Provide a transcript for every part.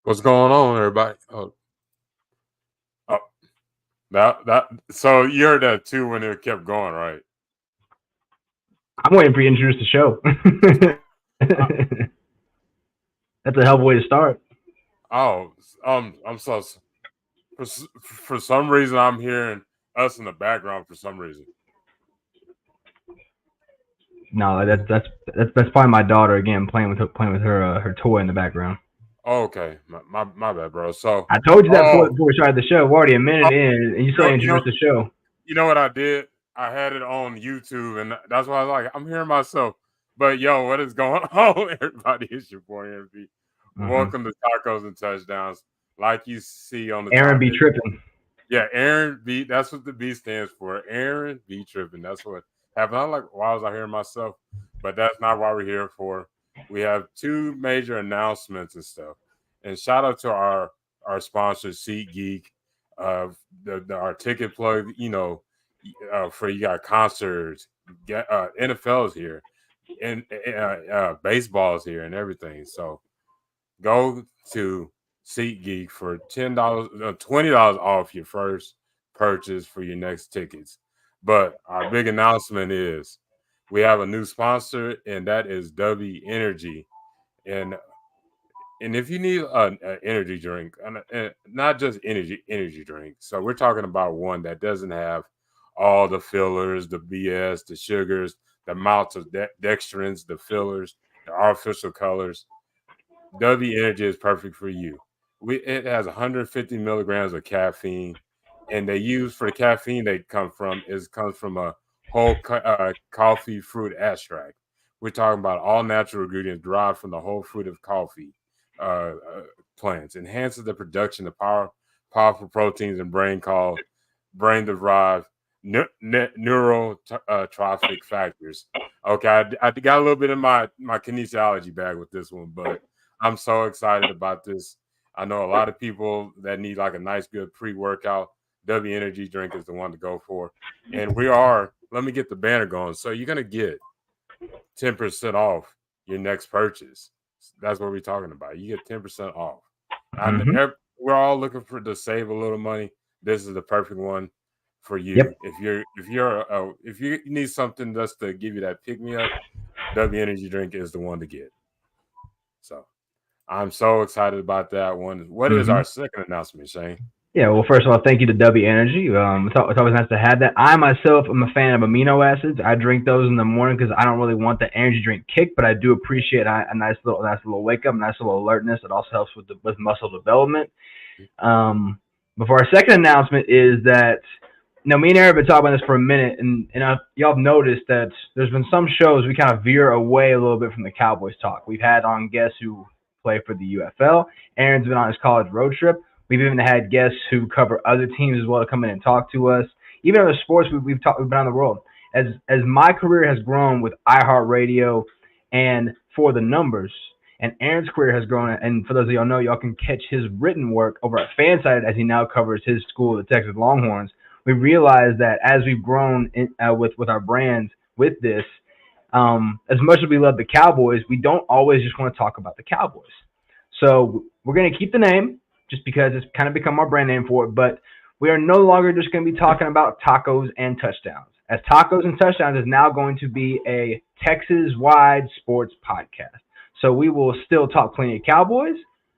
What's going on, everybody? Oh, that. So you heard that too when it kept going, right? I'm waiting for you to introduce the show. Uh, That's a hell of a way to start. oh, I'm for some reason I'm hearing us in the background for some reason. No, that's probably my daughter again playing with her toy in the background. Oh, okay, my bad, bro. So, I told you that before, oh, before we started the show. We're already a oh, minute in, and you you still know, ain't you know, introduced the show. you know what I did? I had it on YouTube, and that's why I was like, I'm hearing myself. But yo, what is going on, everybody? It's your boy MV. Uh-huh. Welcome to Tacos and Touchdowns. Like you see on the Aaron top, be tripping. yeah, Aaron B. That's what the B stands for. Aaron B. Tripping. That's what happened. I'm like, why was I hearing myself? But that's not why we're here for. We have two major announcements and stuff. And shout out to our sponsor, SeatGeek. Our ticket plug. For you got concerts, NFL's here, and baseball's here, and everything. So go to SeatGeek for $10, $20 off your first purchase for your next tickets. But our big announcement is we have a new sponsor, and that is W Energy. And if you need an energy drink, and not just energy drink, so we're talking about one that doesn't have all the fillers, the BS, the sugars, the amounts of dextrins, the fillers, the artificial colors. W Energy is perfect for you. It has 150 milligrams of caffeine, and they use for the caffeine they comes from a whole coffee fruit extract. We're talking about all natural ingredients derived from the whole fruit of coffee plants. Enhances the production of powerful proteins and brain derived neural trophic factors. Okay, I got a little bit of my kinesiology bag with this one, but I'm so excited about this. I know a lot of people that need like a nice, good pre-workout. W Energy drink is the one to go for. And let me get the banner going. So you're going to get 10% off your next purchase. That's what we're talking about. You get 10% off. And Mm-hmm. we're all looking to save a little money. This is the perfect one for you. Yep. If you need something just to give you that pick me up, W Energy drink is the one to get. So I'm so excited about that one. What is Mm-hmm. our second announcement, Shane? Yeah, well, first of all, thank you to W Energy. It's always nice to have that. I myself am a fan of amino acids. I drink those in the morning because I don't really want the energy drink kick, but I do appreciate a nice little wake up, nice little alertness. It also helps with muscle development. But for our second announcement is that me and Aaron have been talking about this for a minute, and y'all have noticed that there's been some shows we kind of veer away a little bit from the Cowboys talk. We've had on guests who play for the UFL. Aaron's been on his college road trip. We've even had guests who cover other teams as well to come in and talk to us. Even other sports we've been on the world. As my career has grown with iHeartRadio and For the Numbers, and Aaron's career has grown. And for those of y'all know, y'all can catch his written work over at Fansided as he now covers his school, the Texas Longhorns. We realized that as we've grown with our brands with this, as much as we love the Cowboys, we don't always just want to talk about the Cowboys. So we're going to keep the name just because it's kind of become our brand name for it. But we are no longer just going to be talking about tacos and touchdowns, as Tacos and Touchdowns is now going to be a Texas-wide sports podcast. So we will still talk plenty of Cowboys,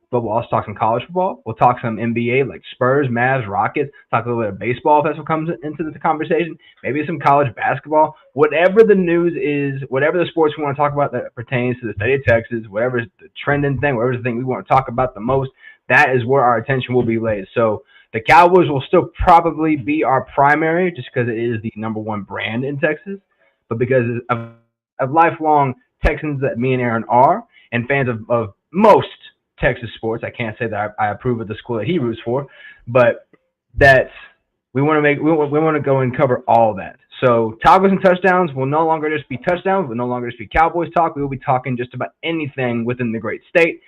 but we'll also talk some college football. We'll talk some NBA like Spurs, Mavs, Rockets. Talk a little bit of baseball if that's what comes into the conversation. Maybe some college basketball. Whatever the news is, whatever the sports we want to talk about that pertains to the state of Texas, whatever's the trending thing, whatever's the thing we want to talk about the most, that is where our attention will be laid. So the Cowboys will still probably be our primary just because it is the number one brand in Texas, but because of lifelong Texans that me and Aaron are, and fans of most Texas sports. I can't say that I approve of the school that he roots for, but that we want to go and cover all that. So tacos and touchdowns will no longer just be touchdowns. Will no longer just be Cowboys talk. We will be talking just about anything within the great state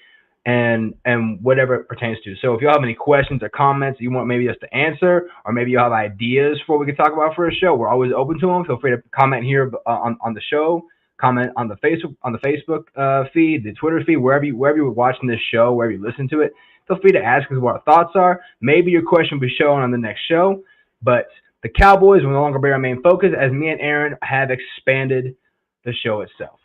and whatever it pertains to. So if you have any questions or comments you want maybe us to answer, or maybe you have ideas for what we can talk about for a show, we're always open to them. Feel free to comment here on the show. comment on the Facebook feed, the Twitter feed, wherever you're watching this show, wherever you listen to it. Feel free to ask us what our thoughts are. Maybe your question will be shown on the next show. But the Cowboys will no longer be our main focus, as me and Aaron have expanded the show itself.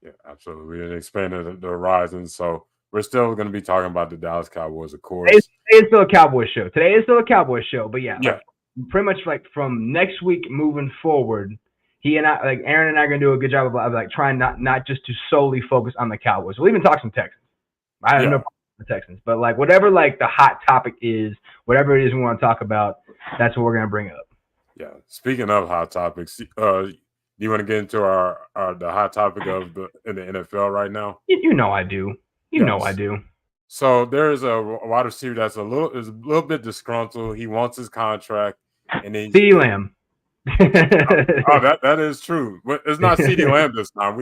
Yeah, absolutely. We expanded the horizon, so we're still going to be talking about the Dallas Cowboys, of Today course. is still a Cowboys show. Today is still a Cowboys show. But yeah, Yeah, like pretty much like from next week moving forward, he and I, like Aaron and I, are gonna do a good job of like trying not just to solely focus on the Cowboys. We'll even talk some Texans. I have no yeah, problem with the Texans, but like whatever like the hot topic is, whatever it is we want to talk about, that's what we're gonna bring up. yeah. Speaking of hot topics, do you want to get into our the hot topic of the NFL right now? You know I do. You know I Yes. do. So there is a wide receiver that's a little bit disgruntled. He wants his contract, and CeeDee Lamb. oh, that is true. But it's not CeeDee Lamb this time.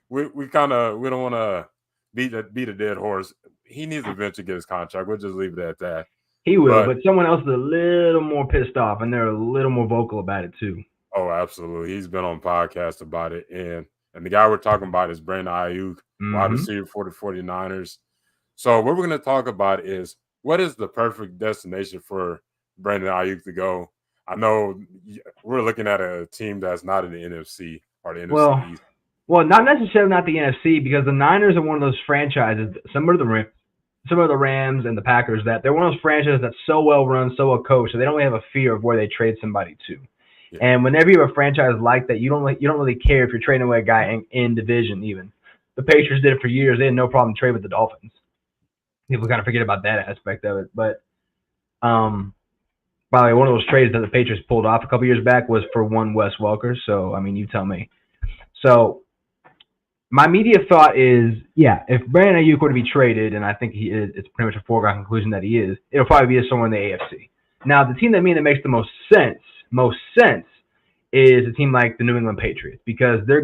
We kind of we don't want to beat a dead horse. He needs to eventually get his contract. We'll just leave it at that. He will, But but someone else is a little more pissed off, and they're a little more vocal about it too. oh, absolutely, he's been on podcasts about it, and the guy we're talking about is Brandon Ayuk, wide Mm-hmm. receiver for the 49ers. So what we're going to talk about is what is the perfect destination for Brandon Ayuk to go. I know we're looking at a team that's not in the NFC or the NFC Well, East. well, not necessarily not the NFC because the Niners are one of those franchises, similar to the Rams and the Packers, that they're one of those franchises that's so well run, so well coached, so they don't really have a fear of where they trade somebody to. Yeah. And whenever you have a franchise like that, you don't really care if you're trading away a guy in division. Even the Patriots did it for years; they had no problem trading with the Dolphins. People kind of forget about that aspect of it, but by the way, one of those trades that the Patriots pulled off a couple years back was for one Wes Welker. So I mean, you tell me. So my immediate thought is, yeah, if Brandon Ayuk were to be traded, and I think he is, it's pretty much a foregone conclusion that he is, it'll probably be somewhere in the AFC. Now, the team that makes the most sense, is a team like the New England Patriots because they're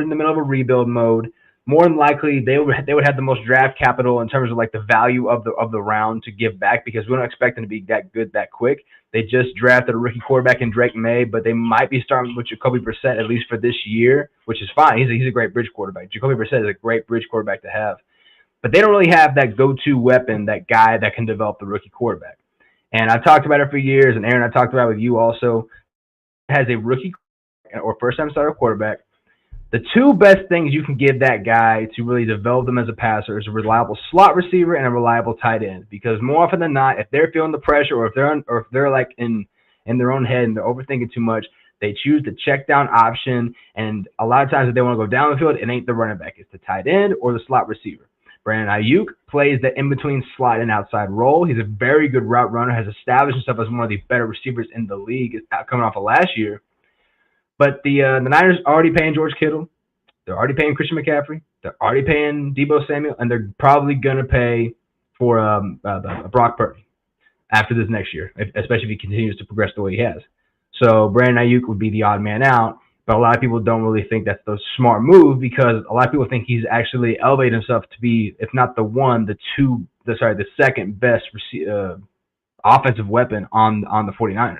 in the middle of a rebuild mode. More than likely, they would have the most draft capital in terms of like the value of the round to give back because we don't expect them to be that good that quick. They just drafted a rookie quarterback in Drake May, but they might be starting with Jacoby Brissett at least for this year, which is fine. He's a great bridge quarterback. Jacoby Brissett is a great bridge quarterback to have, but they don't really have that go-to weapon, that guy that can develop the rookie quarterback. And I've talked about it for years, and Aaron, I talked about it with you also. Has a rookie or first-time starter quarterback. The two best things you can give that guy to really develop them as a passer is a reliable slot receiver and a reliable tight end. Because more often than not, if they're feeling the pressure or if they're like in their own head and they're overthinking too much, they choose the check down option. And a lot of times if they want to go down the field, it ain't the running back. It's the tight end or the slot receiver. Brandon Ayuk plays the in-between slot and outside role. He's a very good route runner, has established himself as one of the better receivers in the league coming off of last year. But the Niners are already paying George Kittle. They're already paying Christian McCaffrey. They're already paying Deebo Samuel. And they're probably going to pay for Brock Purdy after this next year, especially if he continues to progress the way he has. So Brandon Ayuk would be the odd man out. But a lot of people don't really think that's the smart move because a lot of people think he's actually elevated himself to be, if not the second best offensive weapon on the 49ers.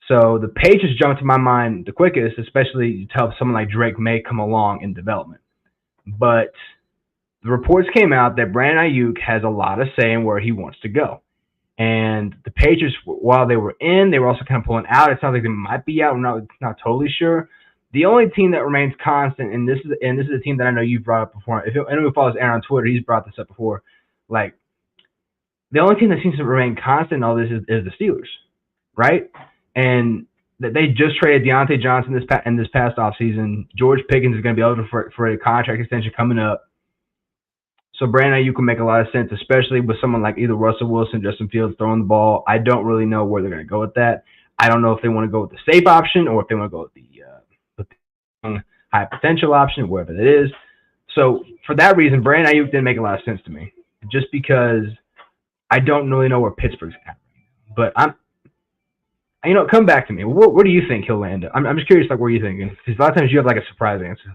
So the Patriots jumped to my mind the quickest, especially to help someone like Drake May come along in development. But the reports came out that Brandon Ayuk has a lot of say in where he wants to go. And the Patriots, while they were in, they were also kind of pulling out. It sounds like they might be out. I'm not totally sure. The only team that remains constant, and this is a team that I know you've brought up before. If anyone who follows Aaron on Twitter, he's brought this up before. Like, the only team that seems to remain constant in all this is the Steelers, right? And they just traded Deontay Johnson in this past offseason. George Pickens is going to be eligible for a contract extension coming up. So Brandon Ayuk can make a lot of sense, especially with someone like either Russell Wilson, Justin Fields throwing the ball. I don't really know where they're going to go with that. I don't know if they want to go with the safe option or if they want to go with the high potential option, wherever it is. So for that reason, Brandon Ayuk didn't make a lot of sense to me, just because I don't really know where Pittsburgh's at. But come back to me. Where do you think he'll land? I'm just curious, like, where you're thinking, because a lot of times you have like a surprise answer.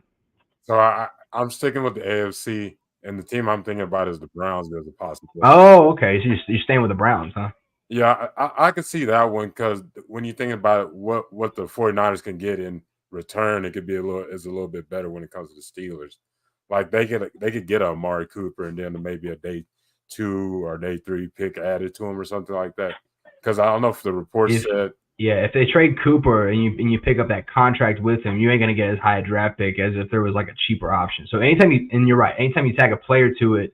So I'm sticking with the AFC, and the team I'm thinking about is the Browns as a possibility. Oh, okay. So you're staying with the Browns, huh? Yeah, I can see that one because when you think about what the 49ers can get in return, it could be a little bit better when it comes to the Steelers. Like they could get a Amari Cooper and then maybe a day 2 or day 3 pick added to him or something like that. Because I don't know if the report If said, Yeah, if they trade Cooper and you pick up that contract with him, you ain't gonna get as high a draft pick as if there was like a cheaper option. So you're right, anytime you tag a player to it,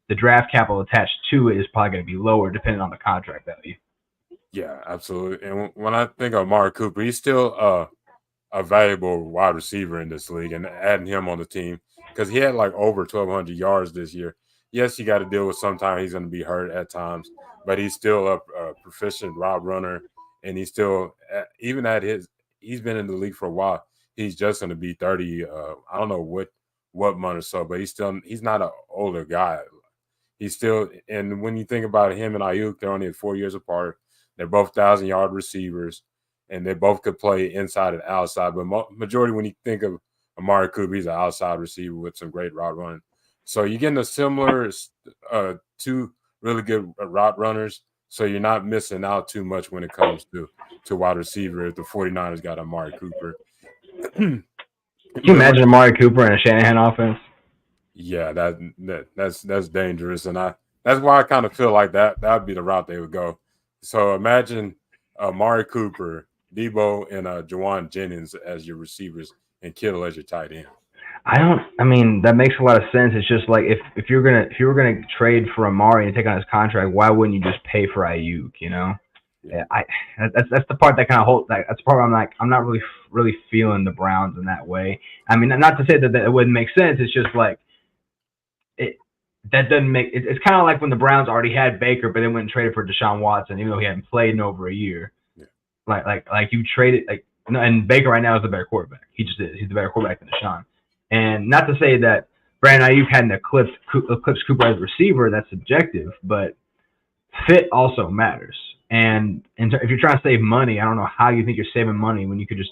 the draft capital attached to it is probably gonna be lower depending on the contract value. yeah, absolutely. And when I think of Amari Cooper, he's still a valuable wide receiver in this league, and adding him on the team because he had like over 1,200 yards this year. Yes, he got to deal with sometimes he's going to be hurt at times, but he's still a proficient route runner, and he's still even at his he's been in the league for a while. He's just going to be 30. I don't know what month or so, but he's not an older guy. He's still, and when you think about him and Ayuk, they're only 4 years apart. They're both 1,000-yard receivers, and they both could play inside and outside. But majority, when you think of Amari Cooper, he's an outside receiver with some great route running. So you're getting a similar two really good route runners. So you're not missing out too much when it comes to wide receiver if the 49ers got Amari Cooper. Can you Then when imagine it, Amari Cooper in a Shanahan offense? yeah, that's dangerous, and that's why I kind of feel like that'd be the route they would go. So imagine Amari Cooper, Debo, and Jawan Jennings as your receivers, and Kittle as your tight end. I don't. I mean, that makes a lot of sense. It's just like if you're gonna trade for Amari and take on his contract, why wouldn't you just pay for Ayuk? You know, Yeah, yeah, that's the part that kind of hold. That's the part where I'm not really feeling the Browns in that way. I mean, not to say that it wouldn't make sense. It's just like it that doesn't make. It's kind of like when the Browns already had Baker, but they went and traded for Deshaun Watson, even though he hadn't played in over a year. yeah, Like you traded like no, and Baker right now is the better quarterback. He just is. He's the better quarterback than Deshaun. And not to say that Brandon Ayuk hadn't eclipsed Cooper as a receiver. That's subjective, but fit also matters. And if you're trying to save money, I don't know how you think you're saving money when you could just.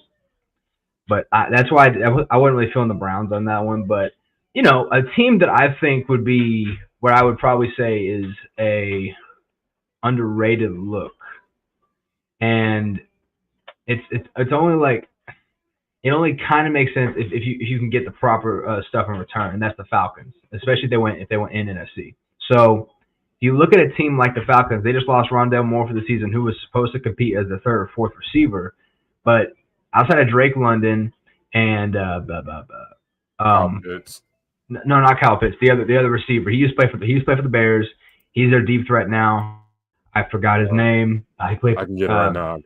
But that's why I wasn't really feeling the Browns on that one. But a team that I think would be what I would probably say is a underrated look, and it's only like it only kind of makes sense if you can get the proper stuff in return, and that's the Falcons, especially if they went in NFC. So if you look at a team like the Falcons, they just lost Rondell Moore for the season, who was supposed to compete as the third or fourth receiver, but outside of Drake London and Kyle um, Pitts. no, not Kyle Pitts, the other receiver, he used to play for the Bears. He's their deep threat now. I forgot his Uh, name. He played I for can get it right now.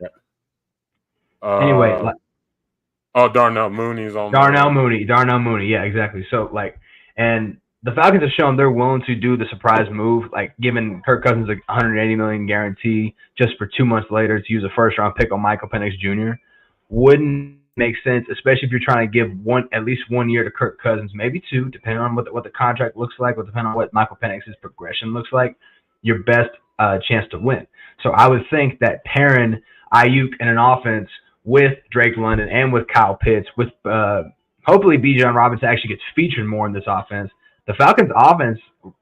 anyway. Uh, oh, Darnell Mooney's on Darnell the. Mooney. Darnell Mooney. Yeah, exactly. So and the Falcons have shown they're willing to do the surprise move, like giving Kirk Cousins a 180 million guarantee just for 2 months later to use a first round pick on Michael Penix Jr. Wouldn't make sense, especially if you're trying to give at least 1 year to Kirk Cousins, maybe two, depending on what the contract looks like, or depending on what Michael Penix's progression looks like. Your best chance to win. So I would think that pairing Ayuk in an offense with Drake London and with Kyle Pitts, with hopefully Bijan Robinson actually gets featured more in this offense. The Falcons' offense,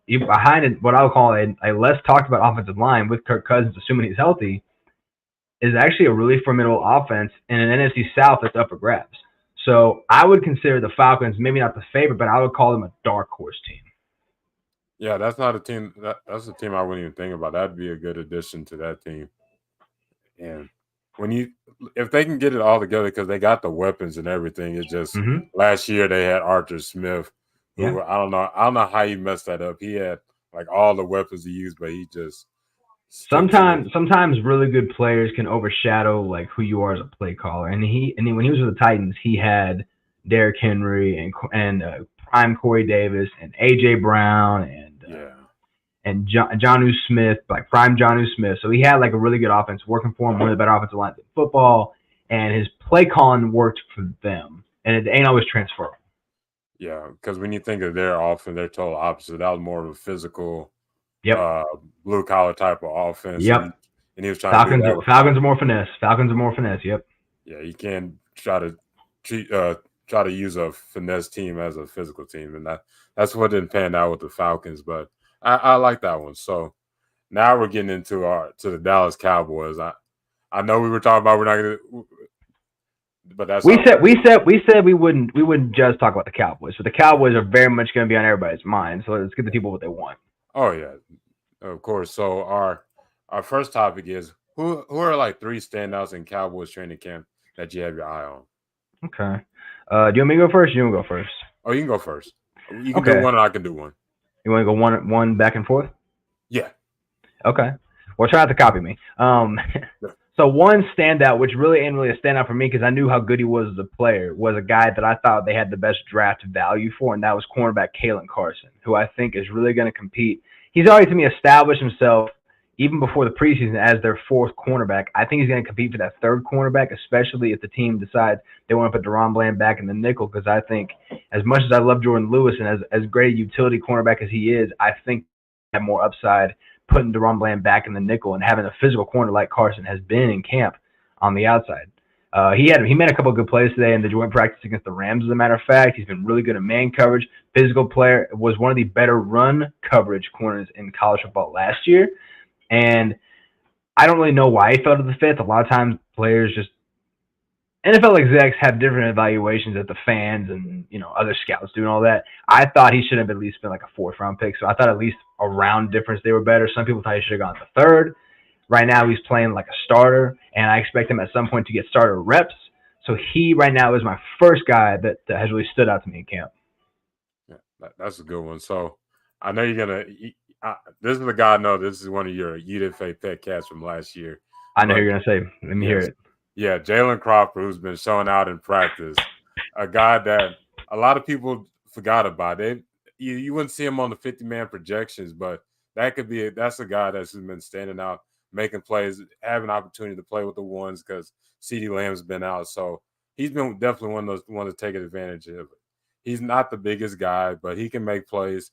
behind what I would call a less talked about offensive line with Kirk Cousins, assuming he's healthy, is actually a really formidable offense in an NFC South that's up for grabs. So I would consider the Falcons maybe not the favorite, but I would call them a dark horse team. Yeah, that's not a team. That's a team I wouldn't even think about. That'd be a good addition to that team. And when you, if they can get it all together, because they got the weapons and everything, it's just Mm-hmm. last year they had Arthur Smith, Yeah. who I don't know how he messed that up. He had like all the weapons to use, but he just stuck to his. Sometimes really good players can overshadow like who you are as a play caller. And then when he was with the Titans, he had Derrick Henry and prime Corey Davis and AJ Brown Yeah, and Jonnu Smith, like prime Jonnu Smith. So he had like a really good offense working for him, one of the better offensive lines in football, and his play calling worked for them. And it ain't always transferable. yeah. Because when you think of their offense, they're total opposite. That was more of a physical, Yep. uh, blue collar type of offense, Yep. and he was trying to do that with Falcons are more finesse. Falcons are more finesse. Yep. yeah, you can't try to treat try to use a finesse team as a physical team, and that's what didn't pan out with the Falcons. But I like that one. So now we're getting into the Dallas Cowboys. I know we were talking about we're not going to but that's We how. said we said we said we wouldn't just talk about the Cowboys, but the Cowboys are very much going to be on everybody's mind. So let's give the people what they want. Oh yeah, of course. So our first topic is who are like three standouts in Cowboys training camp that you have your eye on. Okay. Do you want me to go first? Or you want to go first? Oh, you can go first. You can do Okay. one, and I can do one. You want to go one back and forth? Yeah. Okay. Well, try not to copy me. Yeah. So one standout, which really ain't really a standout for me because I knew how good he was as a player, was a guy that I thought they had the best draft value for, and that was cornerback Kalen Carson, who I think is really going to compete. He's already to me established himself even before the preseason as their fourth cornerback. I think he's going to compete for that third cornerback, especially if the team decides they want to put Deron Bland back in the nickel. Because I think, as much as I love Jordan Lewis and as great a utility cornerback as he is, I think they have more upside putting Deron Bland back in the nickel and having a physical corner like Carson has been in camp on the outside. He made a couple of good plays today in the joint practice against the Rams. As a matter of fact, he's been really good at man coverage. Physical player, was one of the better run coverage corners in college football last year. And I don't really know why he fell to the fifth. A lot of times players just NFL execs have different evaluations that the fans and other scouts do and all that. I thought he should have at least been like a fourth round pick. So I thought at least a round difference they were better. Some people thought he should have gone to third. Right now he's playing like a starter, and I expect him at some point to get starter reps. So he right now is my first guy that has really stood out to me in camp. Yeah, that's a good one. So I know you're gonna. This is the guy I know. This is one of your UDFA pet cats from last year. I know But who you're gonna say. Let me hear yes, it. yeah, Jalen Crawford, who's been showing out in practice, a guy that a lot of people forgot about. You wouldn't see him on the 50-man projections, but that's a guy that's been standing out, making plays, having opportunity to play with the ones because CeeDee Lamb's been out. So he's been definitely one of those ones to take advantage of it. He's not the biggest guy, but he can make plays,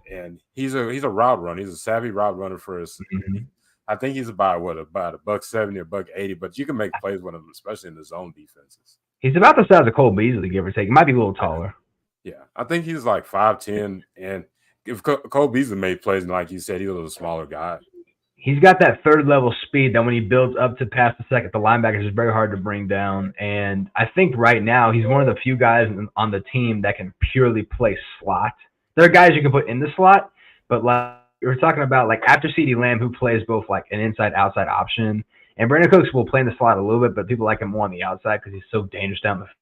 and he's a route runner. He's a savvy route runner for us. Mm-hmm. I think he's about a $170 or $180, but you can make plays with him, especially in the zone defenses. He's about the size of Cole Beasley, give or take. He might be a little taller. Yeah, I think he's like 5'10", and if Cole Beasley made plays, and like you said, he was a smaller guy. He's got that third level speed that when he builds up to past the second, the linebackers is very hard to bring down. And I think right now he's one of the few guys on the team that can purely play slot. There are guys you can put in the slot, but like you're talking about, like after CeeDee Lamb, who plays both like an inside-outside option, and Brandon Cooks will play in the slot a little bit, but people like him more on the outside because he's so dangerous down the field.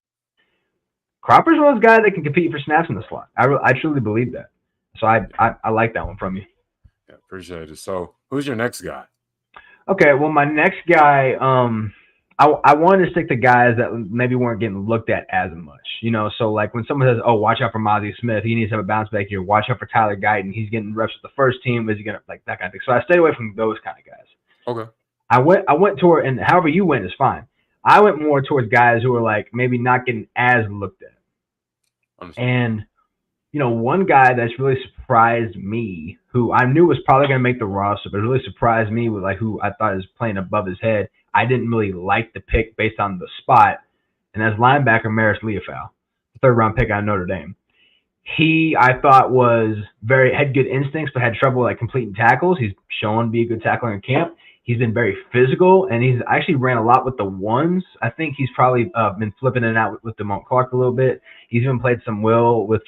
Cropper's one of those guys that can compete for snaps in the slot. I truly believe that. So I like that one from you. Yeah, appreciate it. So who's your next guy? Okay, well, my next guy, I wanted to stick to guys that maybe weren't getting looked at as much. So like when someone says, "Oh, watch out for Mozzie Smith. He needs to have a bounce back here. Watch out for Tyler Guyton. He's getting reps with the first team. Is he gonna like that kind of thing?" So I stayed away from those kind of guys. Okay. I went toward, and however you went is fine. I went more towards guys who were like maybe not getting as looked at. And one guy that's really surprised me, who I knew was probably going to make the roster, but really surprised me with like who I thought is playing above his head. I didn't really like the pick based on the spot, and that's linebacker Maris Leofau, third round pick out of Notre Dame. He, I thought, had good instincts, but had trouble like completing tackles. He's shown to be a good tackler in camp. He's been very physical, and he's actually ran a lot with the ones. I think he's probably been flipping in and out with DeMont Clark a little bit. He's even played some will with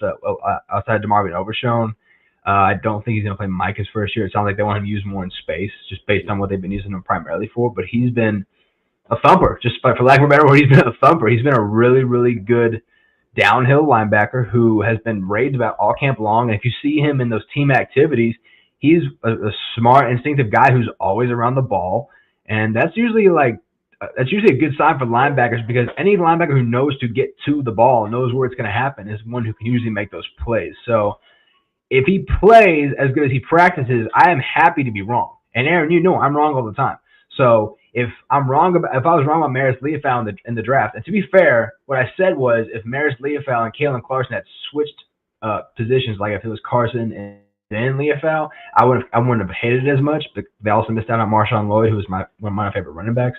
outside DeMarvin Overshown. I don't think he's going to play Mike his first year. It sounds like they want him to use more in space, just based on what they've been using him primarily for. But he's been a thumper, just for lack of a better word. He's been a thumper. He's been a really, really good downhill linebacker who has been raved about all camp long. And if you see him in those team activities, he's a smart, instinctive guy who's always around the ball. And that's usually a good sign for linebackers, because any linebacker who knows to get to the ball, knows where it's going to happen, is one who can usually make those plays. So if he plays as good as he practices, I am happy to be wrong. And Aaron, I'm wrong all the time. So if I was wrong about Maris Leofau in the draft, and to be fair, what I said was if Maris Leofau and Kalen Carson had switched positions, like if it was Carson and then Leofau, I wouldn't have hated it as much. But they also missed out on Marshawn Lloyd, who was one of my favorite running backs.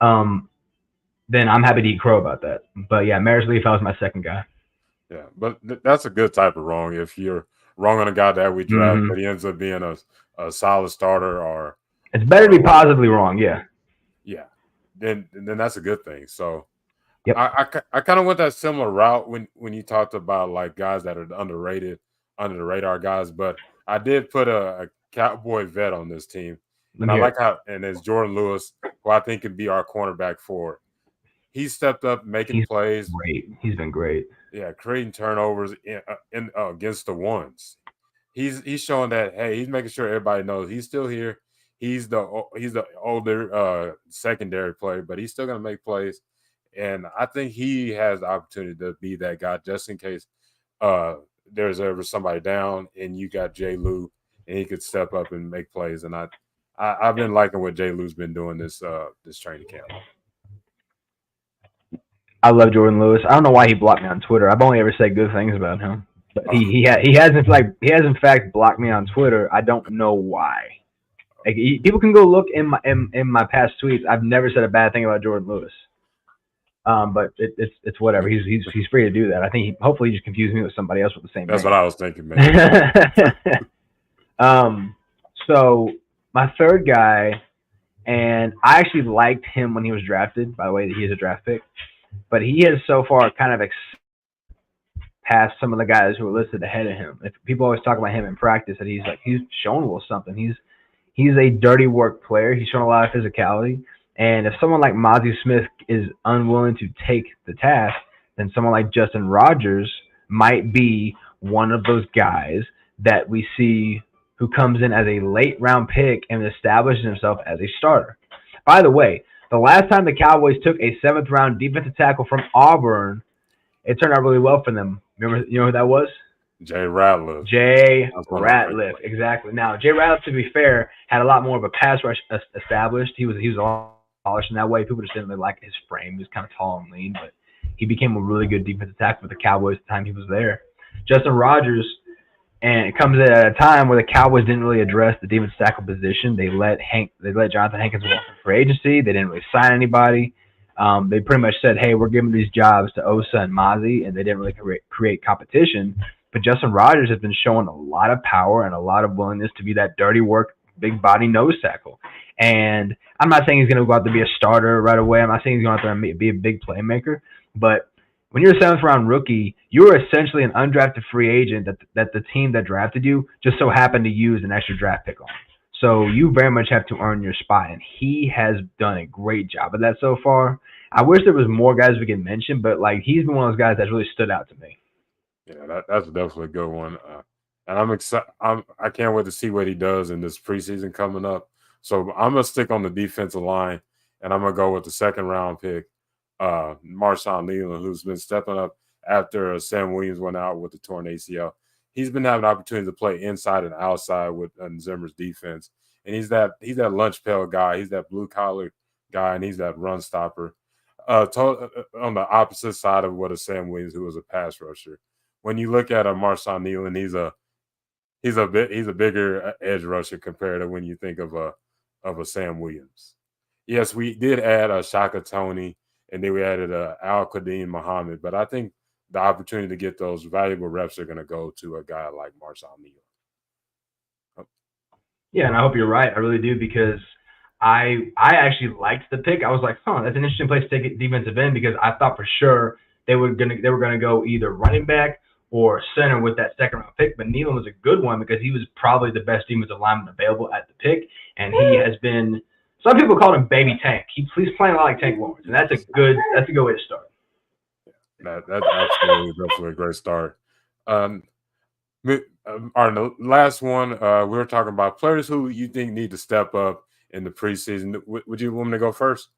Then I'm happy to eat crow about that. But yeah, Maris Leofau is my second guy. Yeah, but that's a good type of wrong. If you're wrong on a guy that we draft, but he ends up being a solid starter, or it's better to be positively wrong. Yeah. Yeah, then that's a good thing. So Yep. I kind of went that similar route when you talked about like guys that are underrated, under the radar guys. But I did put a Cowboy vet on this team, Let and me I hear it. like how and it's Jordan Lewis, who I think could be our cornerback forward. He stepped up, making He's plays, great. He's been great. yeah, creating turnovers against the ones. He's showing that hey, he's making sure everybody knows he's still here. He's the older secondary player, but he's still gonna make plays. And I think he has the opportunity to be that guy just in case uh there's ever somebody down and you got Jay Lou and he could step up and make plays. And I've been liking what Jay Lou's been doing this training camp. I love Jordan Lewis. I don't know why he blocked me on Twitter. I've only ever said good things about him, but Oh, he has in fact blocked me on Twitter. I don't know why. Like, people can go look in my past tweets. I've never said a bad thing about Jordan Lewis. But it's whatever. He's free to do that. I think hopefully he just confused me with somebody else with the same that's what name. I was thinking, man. um, so my third guy, and I actually liked him when he was drafted. By the way, he is a draft pick, but he has so far kind of past some of the guys who are listed ahead of him. If people always talk about him in practice, that he's shown a little something. He's a dirty work player. He's shown a lot of physicality. And if someone like Mozzie Smith is unwilling to take the task, then someone like Justin Rogers might be one of those guys that we see who comes in as a late round pick and establishes himself as a starter. By the way, the last time the Cowboys took a seventh round defensive tackle from Auburn, it turned out really well for them. Remember, you know who that was? Jay Ratliff. Jay That's one of my Ratliff, favorites. exactly. Now, Jay Ratliff, to be fair, had a lot more of a pass rush established. He was polished in that way. People just didn't really like his frame. He was kind of tall and lean, but he became a really good defensive tackle for the Cowboys at the time he was there. Justin Rogers, and it comes at a time where the Cowboys didn't really address the defensive tackle position. They let Jonathan Hankins walk for free agency. They didn't really sign anybody. They pretty much said, "Hey, we're giving these jobs to Osa and Mozzie," and they didn't really create competition. But Justin Rogers has been showing a lot of power and a lot of willingness to be that dirty work, big body nose tackle. And I'm not saying he's going to go out to be a starter right away. I'm not saying he's going out there and be a big playmaker. But when you're a seventh round rookie, you're essentially an undrafted free agent that the team that drafted you just so happened to use an extra draft pick on. So you very much have to earn your spot. And he has done a great job of that so far. I wish there was more guys we could mention, but like he's been one of those guys that's really stood out to me. Yeah, that's definitely a good one. And I'm excited. I can't wait to see what he does in this preseason coming up. So I'm gonna stick on the defensive line, and I'm gonna go with the second round pick, Marshawn Leland, who's been stepping up after Sam Williams went out with the torn ACL. He's been having an opportunity to play inside and outside with Zimmer's defense, and he's that lunch pail guy. He's that blue collar guy, and he's that run stopper. On the opposite side of what a Sam Williams, who was a pass rusher. When you look at a Marshawn Nealon, he's a bigger edge rusher compared to when you think of a Sam Williams. Yes, we did add a Shaka Tony, and then we added a Al Qadim Muhammad, but I think the opportunity to get those valuable reps are going to go to a guy like Marshawn Nealon. Yeah, and I hope you're right. I really do because I actually liked the pick. I was like, that's an interesting place to take it defensive end because I thought for sure they were gonna go either running back or center with that second round pick. But Nealon was a good one because he was probably the best defensive lineman available at the pick, and he has been. Some people call him Baby Tank. He's playing a lot like Tank Lawrence, and that's a good way to start. That's absolutely definitely a great start. Um, our last one, we were talking about players who you think need to step up in the preseason. Would you want me to go first?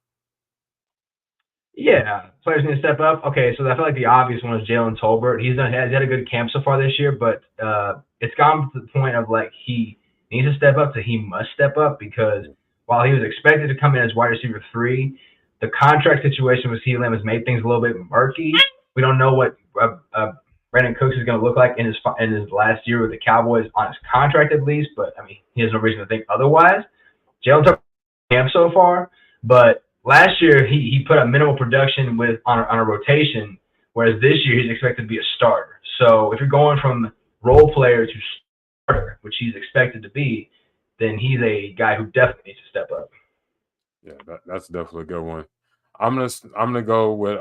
Yeah, players need to step up. Okay, so I feel like the obvious one is Jalen Tolbert. He's had a good camp so far this year, but it's gone to the point of like he needs to step up to he must step up because while he was expected to come in as wide receiver 3, the contract situation with CeeDee Lamb has made things a little bit murky. We don't know what Brandon Cooks is going to look like in his last year with the Cowboys on his contract at least, but I mean he has no reason to think otherwise. Jalen Tolbert camp so far, but last year he put up minimal production on a rotation, whereas this year he's expected to be a starter. So if you're going from role player to starter, which he's expected to be, then he's a guy who definitely needs to step up. Yeah, that's definitely a good one. I'm gonna go with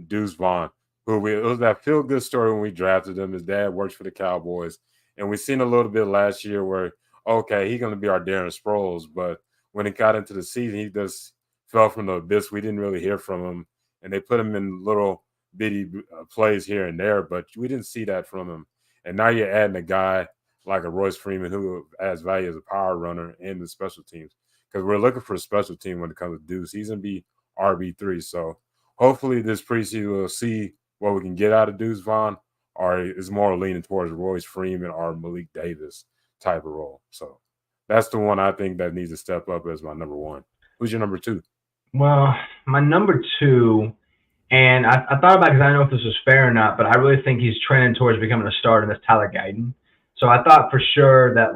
Deuce Vaughn, it was that feel good story when we drafted him. His dad works for the Cowboys, and we seen a little bit last year where okay, he's gonna be our Darren Sproles, but when it got into the season, he just fell from the abyss. We didn't really hear from him, and they put him in little bitty plays here and there, but we didn't see that from him. And now you're adding a guy like a Royce Freeman who adds value as a power runner in the special teams because we're looking for a special team when it comes to Deuce. He's gonna be RB3. So hopefully this preseason we'll see what we can get out of Deuce Vaughn, or is more leaning towards Royce Freeman or Malik Davis type of role. So that's the one I think that needs to step up as my number one. Who's your number two? Well, my number two, and I thought about it because I don't know if this was fair or not, but I really think he's trending towards becoming a starter, and that's Tyler Guyton. So I thought for sure that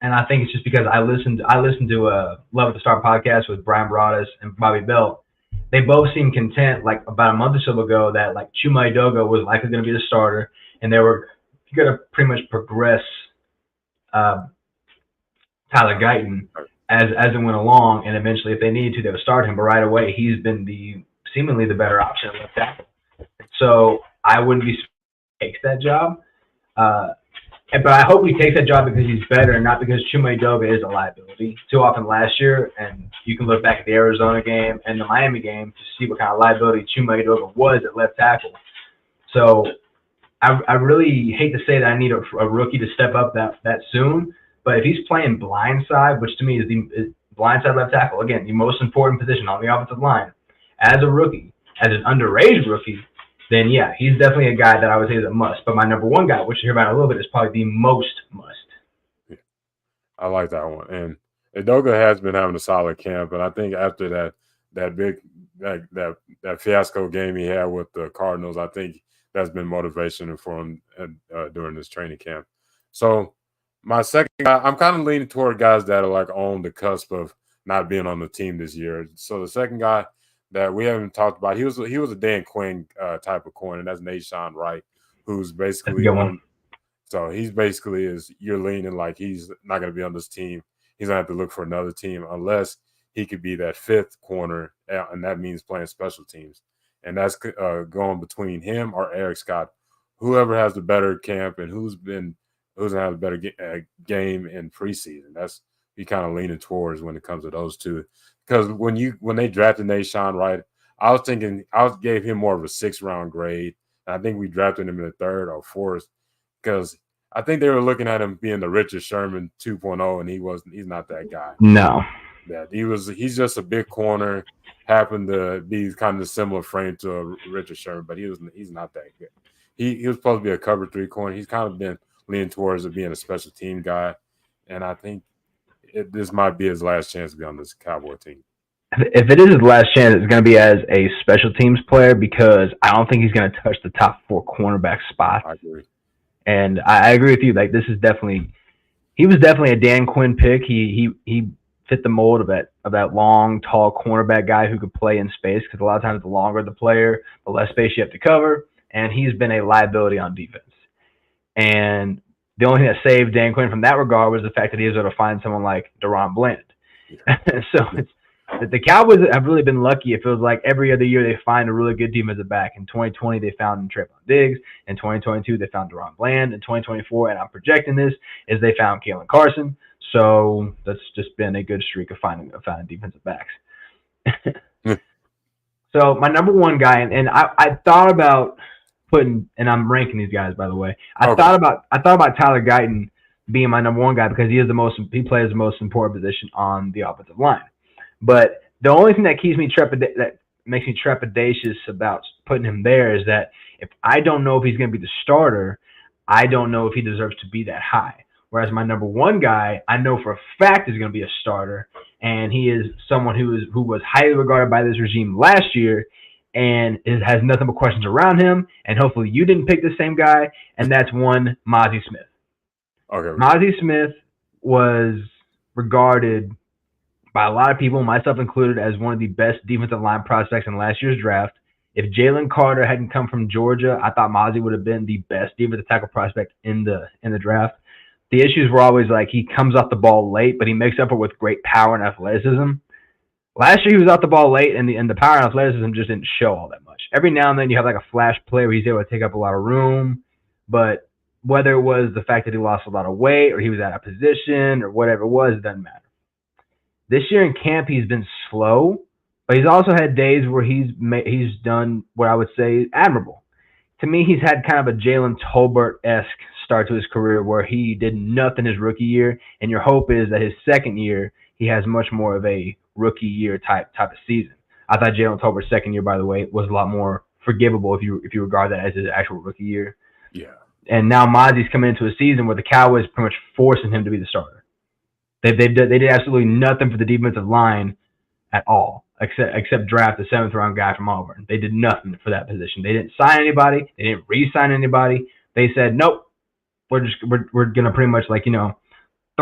and I think it's just because I listened to a Love at the Start podcast with Brian Broaddus and Bobby Belt. They both seemed content like about a month or so ago that like Chuma Edoga was likely going to be the starter, and they were going to pretty much progress Tyler Guyton as it went along, and eventually if they needed to, they would start him. But right away, he's been seemingly the better option at left tackle. So I wouldn't be surprised if he takes that job. But I hope he takes that job because he's better and not because Chuma Edoga is a liability. Too often last year, and you can look back at the Arizona game and the Miami game to see what kind of liability Chuma Edoga was at left tackle. So I really hate to say that I need a rookie to step up that soon, but if he's playing blindside, which to me is the blindside left tackle, again, the most important position on the offensive line, as a rookie, as an underage rookie, then yeah, he's definitely a guy that I would say is a must. But my number one guy, which you'll hear about in a little bit, is probably the most must. Yeah, I like that one. And Edoga has been having a solid camp, and I think after that big that fiasco game he had with the Cardinals, I think that's been motivation for him during this training camp. So my second guy, I'm kind of leaning toward guys that are like on the cusp of not being on the team this year. So the second guy that we haven't talked about, he was a Dan Quinn type of corner, and that's Nashawn Wright, who's basically on. So he's basically you're leaning like he's not going to be on this team. He's going to have to look for another team unless he could be that fifth corner, and that means playing special teams. And that's going between him or Eric Scott, whoever has the better camp and who's going to have a better game in preseason. That's he kind of leaning towards when it comes to those two. Because when they drafted Nashawn Wright, I was thinking gave him more of a 6th-round grade. And I think we drafted him in the 3rd or 4th because I think they were looking at him being the Richard Sherman 2.0, and he's not that guy. No. Yeah, he's just a big corner, happened to be kind of a similar frame to Richard Sherman, but he's not that good. He was supposed to be a cover 3 corner. He's kind of been leaning towards being a special team guy, and I think this might be his last chance to be on this Cowboy team. If it is his last chance, it's going to be as a special teams player because I don't think he's going to touch the top 4 cornerback spot. I agree. And I agree with you. Like he was definitely a Dan Quinn pick. He fit the mold of that long, tall cornerback guy who could play in space because a lot of times the longer the player, the less space you have to cover. And he's been a liability on defense. And the only thing that saved Dan Quinn from that regard was the fact that he was able to find someone like Deron Bland. Yeah. So the Cowboys have really been lucky. It feels like every other year they find a really good defensive back. In 2020, they found Trayvon Diggs. In 2022, they found Deron Bland. In 2024, and I'm projecting this, is they found Kalen Carson. So that's just been a good streak of finding defensive backs. So my number one guy, and I thought about putting, and I'm ranking these guys, by the way. I thought about Tyler Guyton being my number one guy because he plays the most important position on the offensive line. But the only thing that makes me trepidatious about putting him there is that if I don't know if he's going to be the starter, I don't know if he deserves to be that high. Whereas my number one guy, I know for a fact is going to be a starter, and he is someone who was highly regarded by this regime last year, and it has nothing but questions around him. And hopefully you didn't pick the same guy, and that's one Mazi Smith. Okay. Mazi Smith was regarded by a lot of people, myself included, as one of the best defensive line prospects in last year's draft. If Jalen Carter hadn't come from Georgia, I thought Mazi would have been the best defensive tackle prospect in the draft. The issues were always like he comes off the ball late, but he makes up for it with great power and athleticism. Last year he was out the ball late, and the power and athleticism just didn't show all that much. Every now and then you have like a flash play where he's able to take up a lot of room, but whether it was the fact that he lost a lot of weight or he was out of position or whatever it was, it doesn't matter. This year in camp he's been slow, but he's also had days where he's done what I would say admirable. To me, he's had kind of a Jalen Tolbert esque start to his career where he did nothing his rookie year, and your hope is that his second year he has much more of a rookie year type of season. I thought Jalen Tolbert's second year, by the way, was a lot more forgivable if you regard that as his actual rookie year. Yeah. And now Mozzie's coming into a season where the Cowboys pretty much forcing him to be the starter. They did absolutely nothing for the defensive line at all, except draft a seventh round guy from Auburn. They did nothing for that position. They didn't sign anybody. They didn't re-sign anybody. They said nope. We're gonna pretty much throw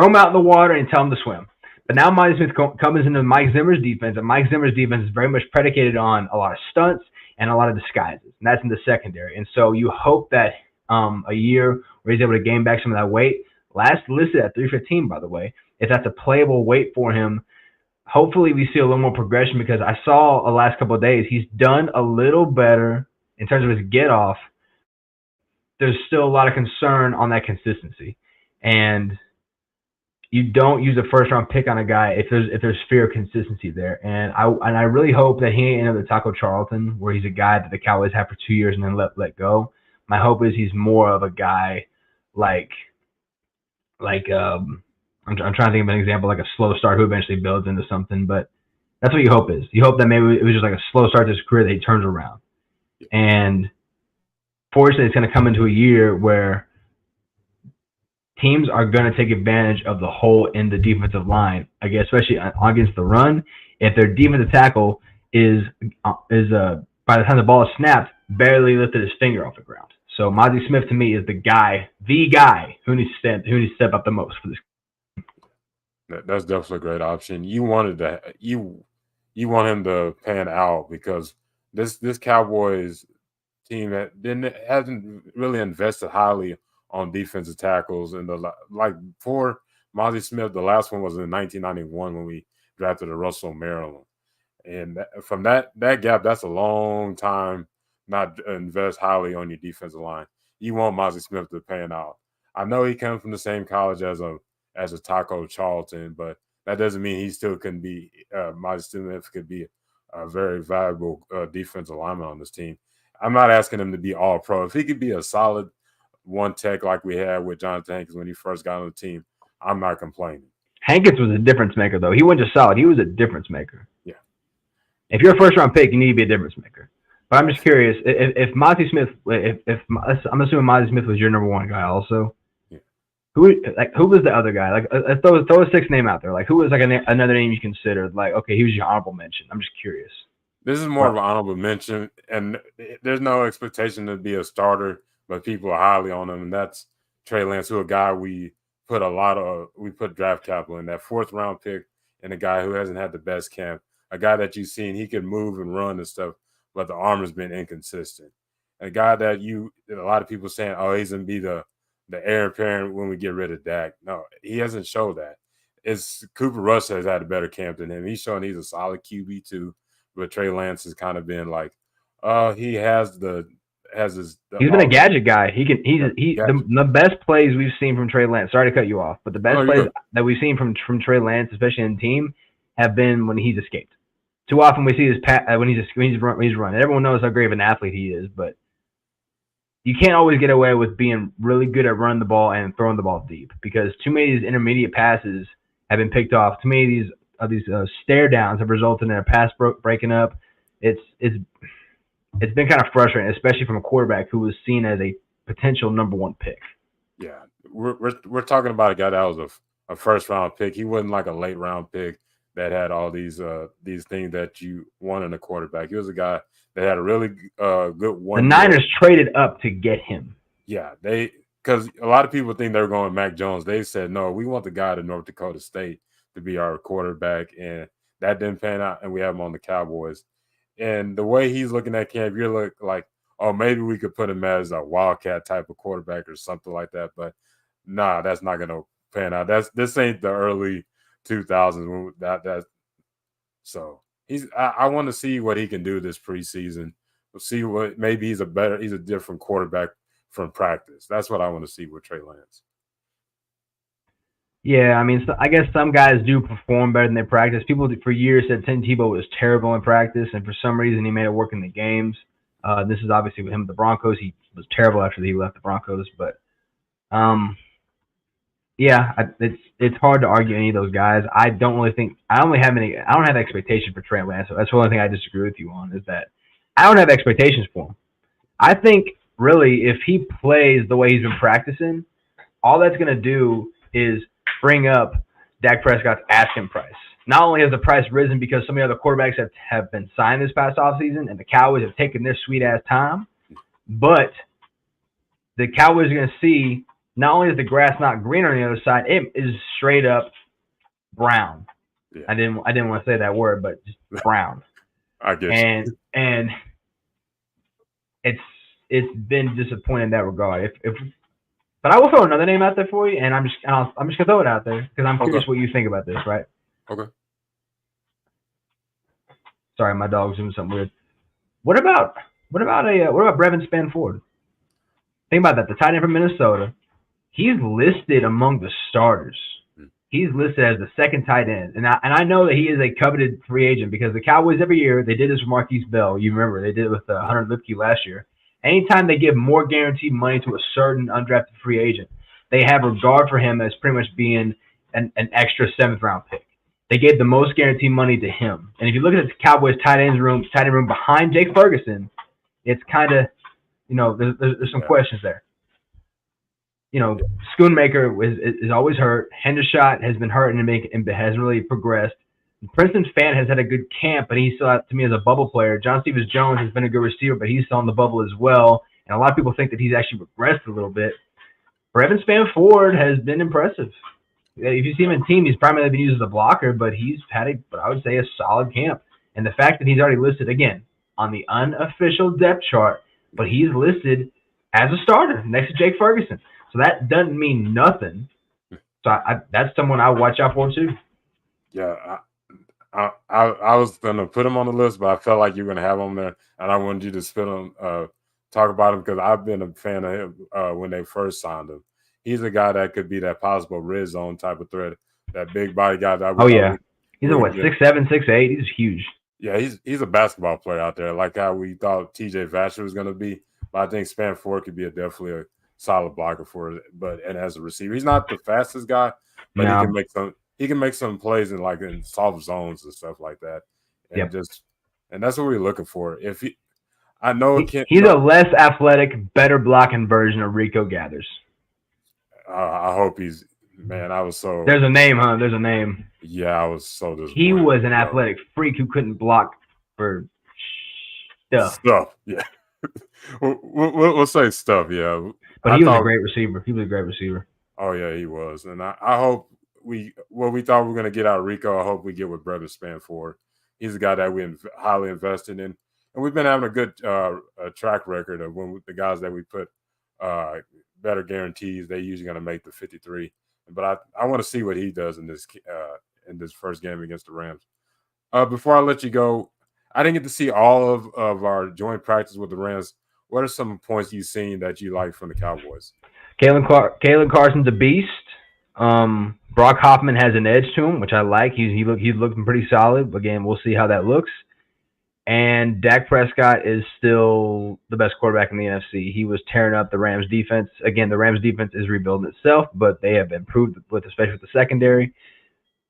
him out in the water and tell him to swim. But now Mike Smith comes into Mike Zimmer's defense, and Mike Zimmer's defense is very much predicated on a lot of stunts and a lot of disguises, and that's in the secondary. And so you hope that a year where he's able to gain back some of that weight, last listed at 315, by the way, if that's a playable weight for him, hopefully we see a little more progression because I saw the last couple of days he's done a little better in terms of his get off, but there's still a lot of concern on that consistency. And you don't use a first round pick on a guy if there's fear of consistency there. And I really hope that he ain't another Taco Charlton where he's a guy that the Cowboys have for 2 years and then let go. My hope is he's more of a guy like I'm trying to think of an example like a slow start who eventually builds into something, but that's what you hope is. You hope that maybe it was just like a slow start to his career that he turns around. And fortunately, it's going to come into a year where teams are going to take advantage of the hole in the defensive line, I guess, especially against the run. If their defensive tackle is by the time the ball is snapped, barely lifted his finger off the ground. So Mozzie Smith to me is the guy who needs to step up the most for this. That's definitely a great option. You want him to pan out because this Cowboys team hasn't really invested highly on defensive tackles. And before Mozzie Smith, the last one was in 1991 when we drafted a Russell Maryland. And from that gap, that's a long time not invest highly on your defensive line. You want Mozzie Smith to pan out. I know he comes from the same college as a Taco Charlton, but that doesn't mean he still couldn't be Mozzie Smith could be a very valuable defensive lineman on this team. I'm not asking him to be all pro. If he could be a solid one tech like we had with Jonathan Hankins when he first got on the team, I'm not complaining. Hankins was a difference maker, though. He wasn't just solid. He was a difference maker. Yeah. If you're a first-round pick, you need to be a difference maker. But I'm just curious, if Mozzie Smith, if I'm assuming Mozzie Smith was your number one guy also, yeah. Who was the other guy? Like, throw a sixth name out there. Like, who was like another name you considered? Like, okay, he was your honorable mention. I'm just curious. This is more of an honorable mention, and there's no expectation to be a starter, but people are highly on him, and that's Trey Lance, who a guy we put draft capital in, that fourth round pick, and a guy who hasn't had the best camp, a guy that you've seen he can move and run and stuff, but the arm has been inconsistent. A guy that a lot of people saying, oh, he's gonna be the heir apparent when we get rid of Dak. No, he hasn't showed that. It's Cooper Rush has had a better camp than him. He's shown he's a solid QB too. But Trey Lance has kind of been like, he has his. He's been a gadget guy. The best plays we've seen from Trey Lance. Sorry to cut you off, but the best plays that we've seen from Trey Lance, especially in the team, have been when he's escaped. Too often we see his when he's run. Everyone knows how great of an athlete he is, but you can't always get away with being really good at running the ball and throwing the ball deep because too many of these intermediate passes have been picked off. Too many of these stare downs have resulted in a pass breaking up. It's been kind of frustrating, especially from a quarterback who was seen as a potential number one pick. Yeah, we're talking about a guy that was a first round pick. He wasn't like a late round pick that had all these things that you want in a quarterback. He was a guy that had a really good one. The Niners traded up to get him. Yeah, because a lot of people think they were going with Mac Jones. They said, no, we want the guy to North Dakota State to be our quarterback, and that didn't pan out, and we have him on the Cowboys. And the way he's looking at camp, you're like, oh, maybe we could put him as a Wildcat type of quarterback or something like that. But nah, that's not going to pan out. This ain't the early 2000s. So I want to see what he can do this preseason. We'll see what maybe he's a different quarterback from practice. That's what I want to see with Trey Lance. Yeah, I mean, so I guess some guys do perform better than they practice. People for years said Tim Tebow was terrible in practice, and for some reason he made it work in the games. This is obviously with him with the Broncos. He was terrible after he left the Broncos, but um, yeah, it's hard to argue any of those guys. I don't really think I don't have expectations for Trey Lance. So that's the only thing I disagree with you on is that I don't have expectations for him. I think really if he plays the way he's been practicing, all that's going to do is bring up Dak Prescott's asking price. Not only has the price risen because some of the other quarterbacks have been signed this past offseason and the Cowboys have taken their sweet ass time, but the Cowboys are going to see not only is the grass not greener on the other side, it is straight up brown. Yeah. I didn't want to say that word, but just brown. I get you. And it's been disappointing in that regard. But I will throw another name out there for you, and I'm just gonna throw it out there because I'm curious what you think about this, right? Okay. Sorry, my dog's doing something weird. What about Brevin Spanford? Think about that. The tight end from Minnesota. He's listed among the starters. He's listed as the second tight end, and I know that he is a coveted free agent because the Cowboys every year they did this with Marquise Bell. You remember they did it with Hunter Lipke last year. Anytime they give more guaranteed money to a certain undrafted free agent, they have regard for him as pretty much being an extra 7th-round pick. They gave the most guaranteed money to him. And if you look at the Cowboys tight end room behind Jake Ferguson, it's kind of, there's some questions there. Schoonmaker is always hurt. Hendershot has been hurt and hasn't really progressed. Princeton Fan has had a good camp, but he's still, to me, as a bubble player. John Stevens-Jones has been a good receiver, but he's still on the bubble as well. And a lot of people think that he's actually regressed a little bit. Brevin Spanford has been impressive. If you see him in team, he's primarily been used as a blocker, but he's had what I would say, a solid camp. And the fact that he's already listed, again, on the unofficial depth chart, but he's listed as a starter next to Jake Ferguson. So that doesn't mean nothing. So that's someone I watch out for too. Yeah, I was gonna put him on the list, but I felt like you were gonna have him there, and I wanted you to talk about him because I've been a fan of him when they first signed him. He's a guy that could be that possible red zone type of threat, that big body guy. He's a 6'7", 6'8". He's huge. Yeah, he's a basketball player out there, like how we thought T.J. Vasher was gonna be. But I think Spanford could be definitely a solid blocker for it. And as a receiver, he's not the fastest guy, but he can make some. He can make some plays in soft zones and stuff like that, and and that's what we're looking for. He's a less athletic, better blocking version of Rico Gathers. I hope he's man. I was so. There's a name, huh? There's a name. Yeah, I was so disappointed. He was an athletic freak who couldn't block for stuff. Yeah. we'll say stuff. Yeah, but he was a great receiver. He was a great receiver. Oh yeah, he was, and I hope. What we thought we were going to get out of Rico, I hope we get with Brevin Spanford. He's a guy that we highly invested in. And we've been having a good track record of when the guys that we put better guarantees, they're usually going to make the 53. But I want to see what he does in this first game against the Rams. Before I let you go, I didn't get to see all of our joint practice with the Rams. What are some points you've seen that you like from the Cowboys? Kalen Carson's a beast. Brock Hoffman has an edge to him, which I like. He's looking pretty solid. Again, we'll see how that looks. And Dak Prescott is still the best quarterback in the NFC. He was tearing up the Rams defense. Again, the Rams defense is rebuilding itself, but they have improved especially with the secondary.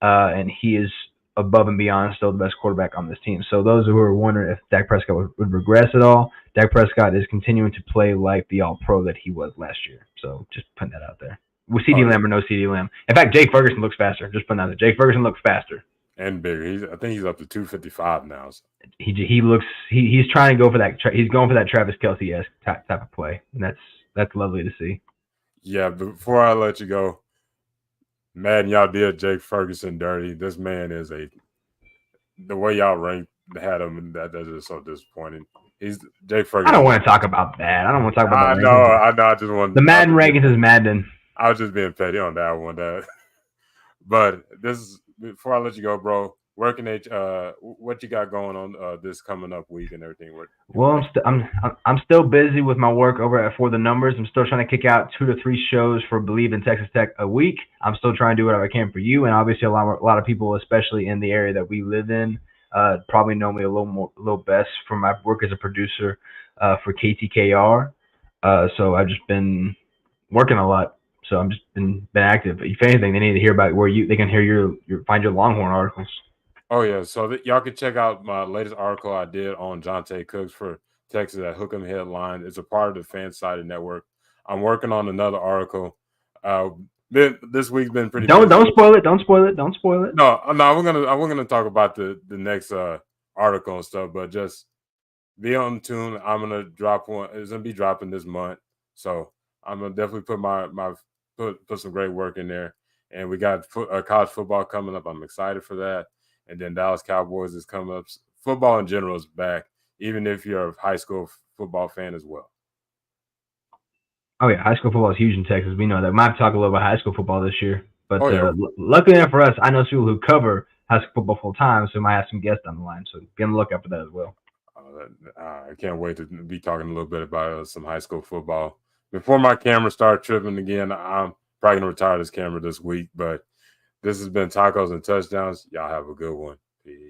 And he is above and beyond still the best quarterback on this team. So those who are wondering if Dak Prescott would regress at all, Dak Prescott is continuing to play like the All-Pro that he was last year. So just putting that out there. With CD Lamb or no CD Lamb. In fact, Jake Ferguson looks faster. Just putting out there. Jake Ferguson looks faster. And bigger. I think he's up to 255 now. So. He's trying to go for that. He's going for that Travis Kelce-esque type of play. And that's lovely to see. Yeah, before I let you go, man, y'all did Jake Ferguson dirty. This man is the way y'all had him, and that is so disappointing. He's Jake Ferguson. I don't want to talk about that. I don't want to talk about that. I know. I just want the Madden rankings is Madden. I was just being petty on that one. But before I let you go, bro, what you got going on this coming up week and everything? Well, I'm still busy with my work over at For the Numbers. I'm still trying to kick out 2 to 3 shows for Believe in Texas Tech a week. I'm still trying to do whatever I can for you, and obviously a lot of people, especially in the area that we live in, probably know me a little best from my work as a producer for KTKR. So I've just been working a lot. So I'm just been active. If anything, they need to hear about where they can hear your find your Longhorn articles. Oh yeah, so y'all can check out my latest article I did on Jonte Cooks for Texas at Hook'em Headline. It's a part of the Fan Sided Network. I'm working on another article. Uh, this week's been pretty busy. Don't spoil it. Don't spoil it. Don't spoil it. No, we're gonna talk about the next article and stuff, but just be on tune. I'm gonna drop one. It's gonna be dropping this month, so I'm gonna definitely put some great work in there. And we got college football coming up. I'm excited for that. And then Dallas Cowboys is coming up. Football in general is back, even if you're a high school football fan as well. Oh yeah, high school football is huge in Texas. We know that. We might have to talk a little about high school football this year, but Oh yeah, luckily enough for us, I know people who cover high school football full time, so we might have some guests on the line. So be on the lookout for that as well. I can't wait to be talking a little bit about some high school football. Before my camera starts tripping again, I'm probably gonna retire this camera this week. But this has been Tacos and Touchdowns. Y'all have a good one. Peace.